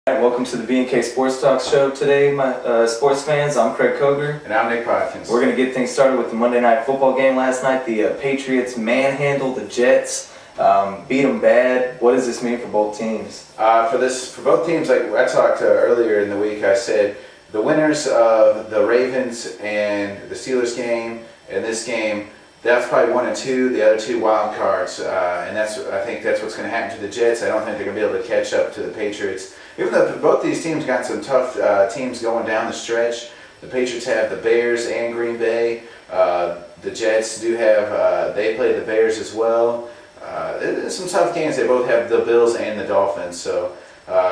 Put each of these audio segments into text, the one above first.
Welcome to the BnK Sportstalk show today, my sports fans. I'm Craig Koger. And I'm Nick Patriots. We're going to get things started with the Monday Night Football game last night. The Patriots manhandled the Jets, beat them bad. What does this mean for both teams? For both teams, like I talked earlier in the week, I said the winners of the Ravens and the Steelers game and this game, that's probably 1 and 2, the other two wild cards, and I think that's what's going to happen to the Jets. I don't think they're going to be able to catch up to the Patriots. Even though both these teams got some tough teams going down the stretch, the Patriots have the Bears and Green Bay. The Jets do have, they play the Bears as well. There's some tough games. They both have the Bills and the Dolphins. So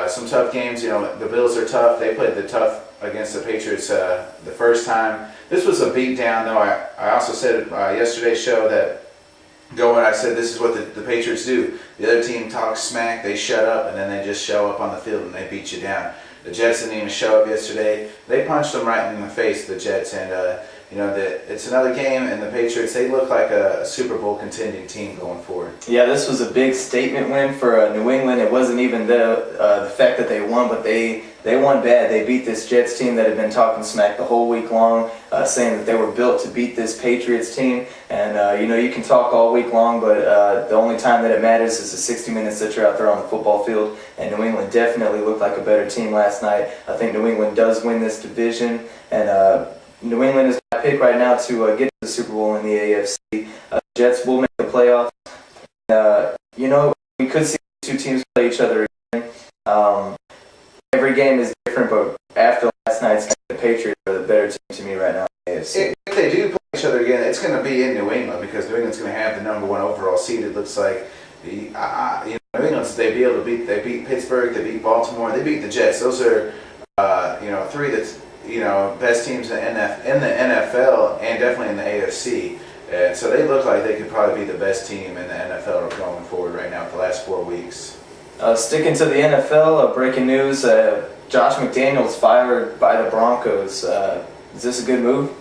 some tough games. You know, the Bills are tough. They played the tough against the Patriots the first time. This was a beatdown, though. I also said yesterday's show that I said this is what the Patriots do. The other team talks smack, they shut up, and then they just show up on the field and they beat you down. The Jets didn't even show up yesterday. They punched them right in the face, the Jets, and it's another game, and the Patriots, they look like a Super Bowl contending team going forward. Yeah, this was a big statement win for New England. It wasn't even the fact that they won, but they won bad. They beat this Jets team that had been talking smack the whole week long, saying that they were built to beat this Patriots team. And you can talk all week long, but the only time that it matters is the 60 minutes that you're out there on the football field. And New England definitely looked like a better team last night. I think New England does win this division, and New England is my pick right now to get to the Super Bowl in the AFC. Jets will make the playoffs. We could see two teams play each other again. Every game is different, but after last night's game, the Patriots are the better team to me right now in the AFC. If they do play each other again, it's going to be in New England because New England's going to have the #1 overall seed. It looks like New England's they beat Pittsburgh, they beat Baltimore, they beat the Jets. Those are three that's best teams in the NFL and definitely in the AFC. And so they look like they could probably be the best team in the NFL going forward right now for the last 4 weeks. Sticking to the NFL, breaking news, Josh McDaniels fired by the Broncos. Is this a good move?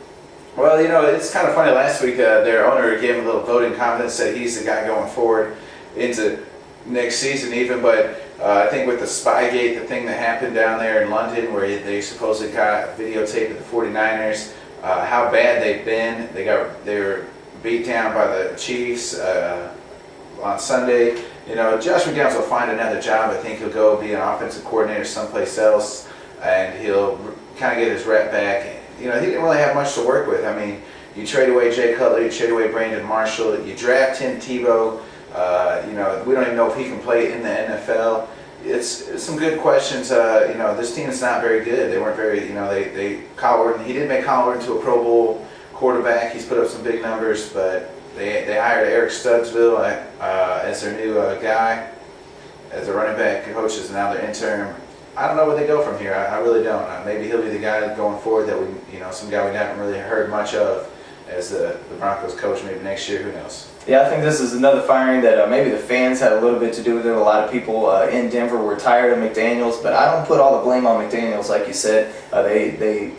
Well, it's kind of funny. Last week, their owner gave him a little voting confidence, said he's the guy going forward into next season even, but I think with the Spygate, the thing that happened down there in London where they supposedly got videotape of the 49ers, how bad they've been. They were beat down by the Chiefs on Sunday. Josh McDaniels will find another job. I think he'll go be an offensive coordinator someplace else, and he'll kind of get his rep back. He didn't really have much to work with. I mean, you trade away Jay Cutler, you trade away Brandon Marshall, you draft Tim Tebow. We don't even know if he can play in the NFL. It's some good questions. This team is not very good. They weren't very, he did make Kyle Orton to a Pro Bowl quarterback. He's put up some big numbers, but they hired Eric Studesville as their new guy, as their running back coach, is now their interim. I don't know where they go from here. I really don't. Maybe he'll be the guy going forward that some guy we haven't really heard much of as the Broncos coach maybe next year. Who knows? Yeah, I think this is another firing that maybe the fans had a little bit to do with it. A lot of people in Denver were tired of McDaniels, but I don't put all the blame on McDaniels, like you said. They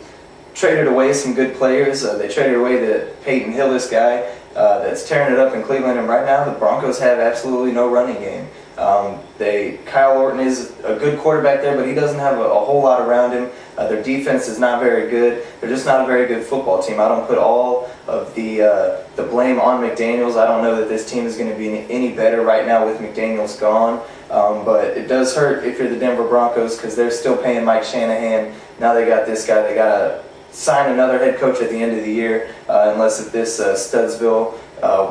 traded away some good players. They traded away the Peyton Hillis guy that's tearing it up in Cleveland, and right now the Broncos have absolutely no running game. Kyle Orton is a good quarterback there, but he doesn't have a whole lot around him. Their defense is not very good. They're just not a very good football team. I don't put all of the blame on McDaniels. I don't know that this team is going to be any better right now with McDaniels gone. But it does hurt if you're the Denver Broncos because they're still paying Mike Shanahan. Now they got this guy. They got to sign another head coach at the end of the year unless if this Studesville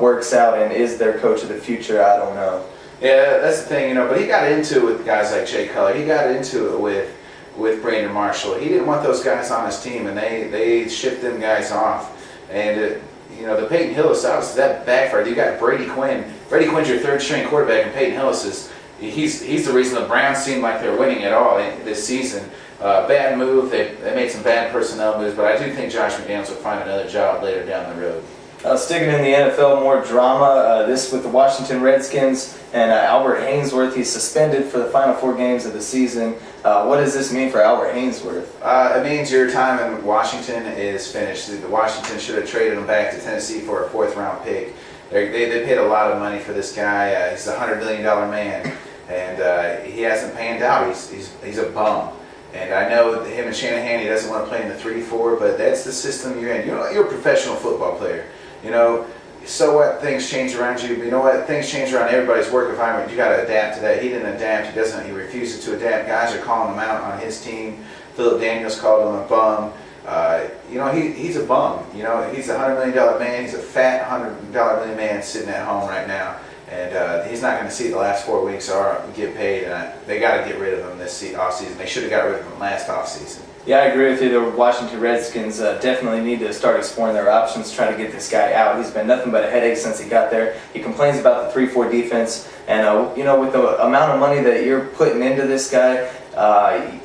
works out and is their coach of the future. I don't know. Yeah, that's the thing, but he got into it with guys like Jay Cutler. He got into it with Brandon Marshall. He didn't want those guys on his team, and they shipped them guys off. And the Peyton Hillis, obviously that backfired. You got Brady Quinn. Brady Quinn's your third-string quarterback, and Peyton Hillis he's the reason the Browns seem like they're winning at all this season. Bad move. They made some bad personnel moves, but I do think Josh McDaniels will find another job later down the road. Sticking in the NFL, more drama. This with the Washington Redskins and Albert Haynesworth. He's suspended for the final 4 games of the season. What does this mean for Albert Haynesworth? It means your time in Washington is finished. Washington should have traded him back to Tennessee for a 4th-round pick. They paid a lot of money for this guy. He's a $100 million man. and he hasn't panned out. He's a bum. And I know that him and Shanahan, he doesn't want to play in the 3-4, but that's the system you're in. You know, you're a professional football player. You know, so what? Things change around you. But you know what? Things change around everybody's work environment. You got to adapt to that. He didn't adapt. He doesn't. He refuses to adapt. Guys are calling him out on his team. Philip Daniels called him a bum. You know, he's a bum. You know, he's a $100 million man. He's a fat $100 million man sitting at home right now. And he's not going to see the last 4 weeks or get paid. And they got to get rid of him this offseason. They should have got rid of him last offseason. Yeah, I agree with you. The Washington Redskins definitely need to start exploring their options, trying to get this guy out. He's been nothing but a headache since he got there. He complains about the 3-4 defense. And, you know, with the amount of money that you're putting into this guy,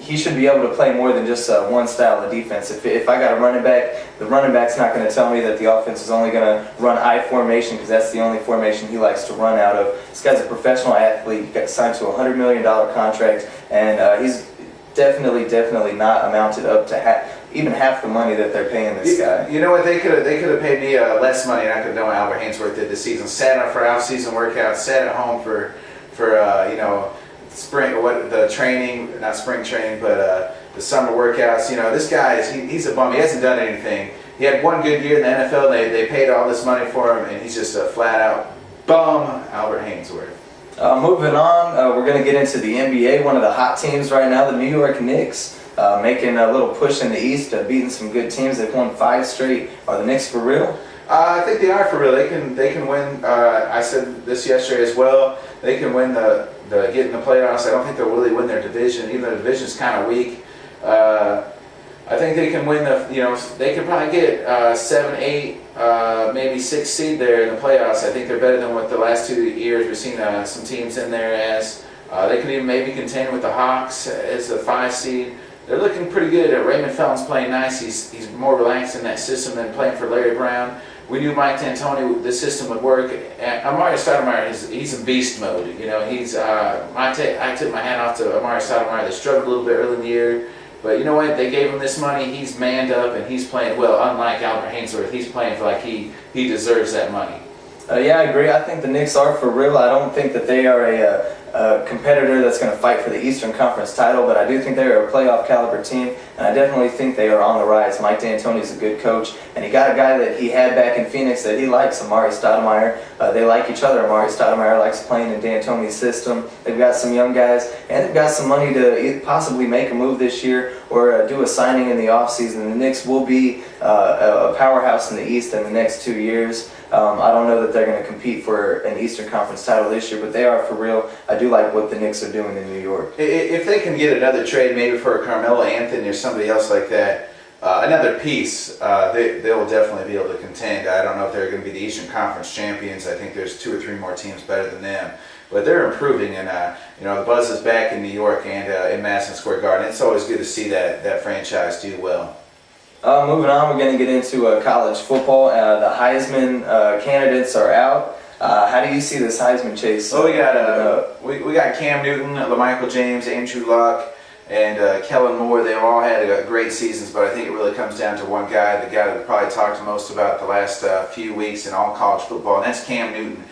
he should be able to play more than just one style of defense. If I got a running back, the running back's not going to tell me that the offense is only going to run I formation because that's the only formation he likes to run out of. This guy's a professional athlete. He got signed to a $100 million contract, and he's definitely not amounted up to even half the money that they're paying this guy. You know what? They could have paid me less money, and I could have done what Albert Haynesworth did this season. Sat up for off-season workouts, sat at home for you know, not spring training, but the summer workouts. You know, this guy he's a bum. He hasn't done anything. He had one good year in the NFL. They paid all this money for him, and he's just a flat-out bum, Albert Haynesworth. Moving on, we're going to get into the NBA. One of the hot teams right now, the New York Knicks, making a little push in the East, beating some good teams. They've won 5 straight. Are the Knicks for real? I think they are for real. They can win. I said this yesterday as well. They can win get in the playoffs. I don't think they'll really win their division, even though the division's kind of weak. I think they can win they could probably get 7, 8, maybe 6 seed there in the playoffs. I think they're better than what the last 2 years we've seen some teams in there as. They could even maybe contend with the Hawks as a 5 seed. They're looking pretty good. Raymond Felton's playing nice. He's more relaxed in that system than playing for Larry Brown. We knew Mike D'Antoni, the system would work. Amari Stoudemire, he's in beast mode. You know, I took my hat off to Amari Stoudemire. They struggled a little bit early in the year. But you know what? They gave him this money. He's manned up, and he's playing well. Unlike Albert Haynesworth, he's playing for like he deserves that money. Yeah, I agree. I think the Knicks are for real. I don't think that they are a competitor that's going to fight for the Eastern Conference title, but I do think they're a playoff caliber team, and I definitely think they are on the rise. Mike D'Antoni is a good coach, and he got a guy that he had back in Phoenix that he likes, Amari Stoudemire. They like each other. Amari Stoudemire likes playing in D'Antoni's system. They've got some young guys, and they've got some money to possibly make a move this year or do a signing in the offseason. The Knicks will be a powerhouse in the East in the next 2 years. I don't know that they're going to compete for an Eastern Conference title this year, but they are for real. I do like what the Knicks are doing in New York. If they can get another trade, maybe for Carmelo Anthony or somebody else like that, another piece, they will definitely be able to contend. I don't know if they're going to be the Eastern Conference champions. I think there's 2 or 3 more teams better than them. But they're improving, and you know, the buzz is back in New York and in Madison Square Garden. It's always good to see that franchise do well. Moving on, we're going to get into college football. The Heisman candidates are out. How do you see this Heisman chase? Well, we got Cam Newton, LaMichael James, Andrew Luck, and Kellen Moore. They've all had great seasons, but I think it really comes down to one guy, the guy that probably talked the most about the last few weeks in all college football, and that's Cam Newton.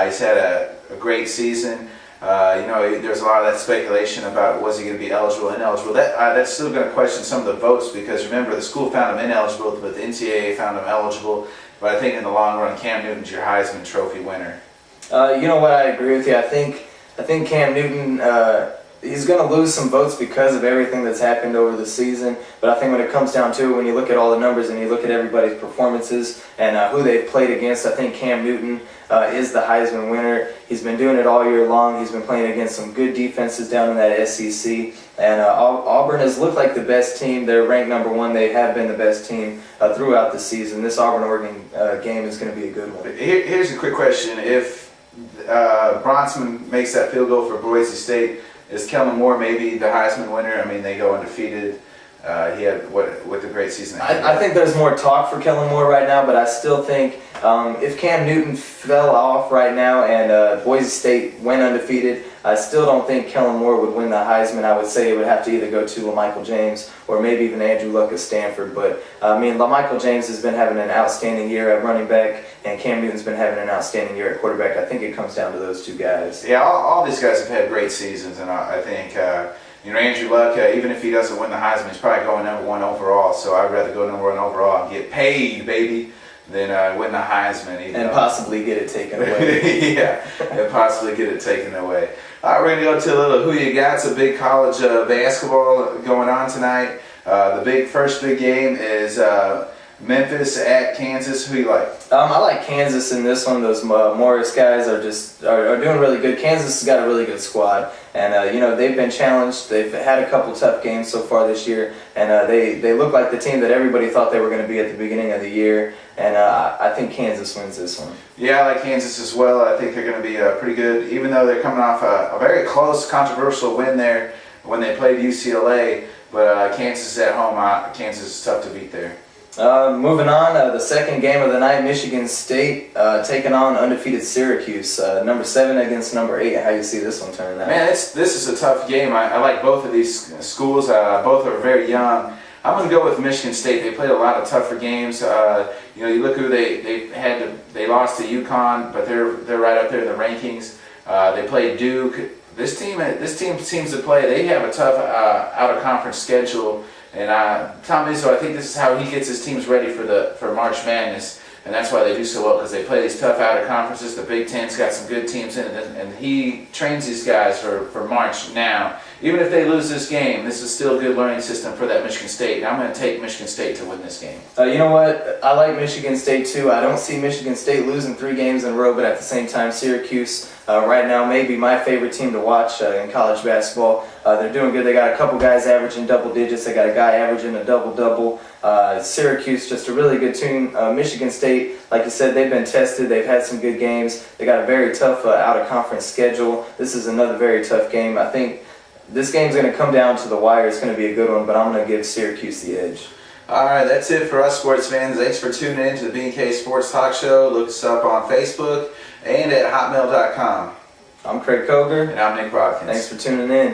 He's had a great season. You know, there's a lot of that speculation about was he going to be eligible or ineligible. That's still going to question some of the votes because remember, the school found him ineligible, but the NCAA found him eligible. But I think in the long run, Cam Newton's your Heisman Trophy winner. You know what? I agree with you. I think Cam Newton, he's going to lose some votes because of everything that's happened over the season. But I think when it comes down to it, when you look at all the numbers and you look at everybody's performances and who they've played against, I think Cam Newton is the Heisman winner. He's been doing it all year long. He's been playing against some good defenses down in that SEC. And Auburn has looked like the best team. They're ranked number 1. They have been the best team throughout the season. This Auburn-Oregon game is going to be a good one. Here's a quick question. If Bronson makes that field goal for Boise State, is Kellen Moore maybe the Heisman winner? I mean, they go undefeated. He had what a great season. I think there's more talk for Kellen Moore right now, but I still think if Cam Newton fell off right now and Boise State went undefeated, I still don't think Kellen Moore would win the Heisman. I would say it would have to either go to LaMichael James or maybe even Andrew Luck at Stanford. But I mean, LaMichael James has been having an outstanding year at running back. and Cam Newton's been having an outstanding year at quarterback. I think it comes down to those two guys. Yeah, all these guys have had great seasons, and I think Andrew Luck, even if he doesn't win the Heisman, he's probably going #1 overall. So I'd rather go #1 overall and get paid, baby, than win the Heisman. And possibly get it taken away. Yeah, and possibly get it taken away. All right, we're going to go to a little Who You Got's, a big college basketball going on tonight. The first big game is Memphis at Kansas. Who you like? I like Kansas in this one. Those Morris guys are doing really good. Kansas has got a really good squad, and they've been challenged. They've had a couple tough games so far this year, and they look like the team that everybody thought they were going to be at the beginning of the year. And I think Kansas wins this one. Yeah, I like Kansas as well. I think they're going to be pretty good, even though they're coming off a very close, controversial win there when they played UCLA. But Kansas is at home. Kansas is tough to beat there. Moving on, the second game of the night, Michigan State taking on undefeated Syracuse. Number 7 against number 8. How you see this one turning out? Man, this is a tough game. I like both of these schools. Both are very young. I'm going to go with Michigan State. They played a lot of tougher games. You look who they lost to UConn, but they're right up there in the rankings. They played Duke. This team seems to play. They have a tough out of conference schedule. And Tom Izzo, I think this is how he gets his teams ready for March Madness, and that's why they do so well, because they play these tough outer conferences. The Big Ten's got some good teams in it, and he trains these guys for March now. Even if they lose this game, this is still a good learning system for that Michigan State, and I'm going to take Michigan State to win this game. You know what? I like Michigan State too. I don't see Michigan State losing 3 games in a row, but at the same time, Syracuse right now may be my favorite team to watch in college basketball. They're doing good. They got a couple guys averaging double digits. They got a guy averaging a double-double. Syracuse, just a really good team. Michigan State, like you said, they've been tested. They've had some good games. They got a very tough out-of-conference schedule. This is another very tough game. I think this game's going to come down to the wire. It's going to be a good one, but I'm going to give Syracuse the edge. All right, that's it for us sports fans. Thanks for tuning in to the BnK Sports Talk Show. Look us up on Facebook and at hotmail.com. I'm Craig Koger. And I'm Nick Watkins. Thanks for tuning in.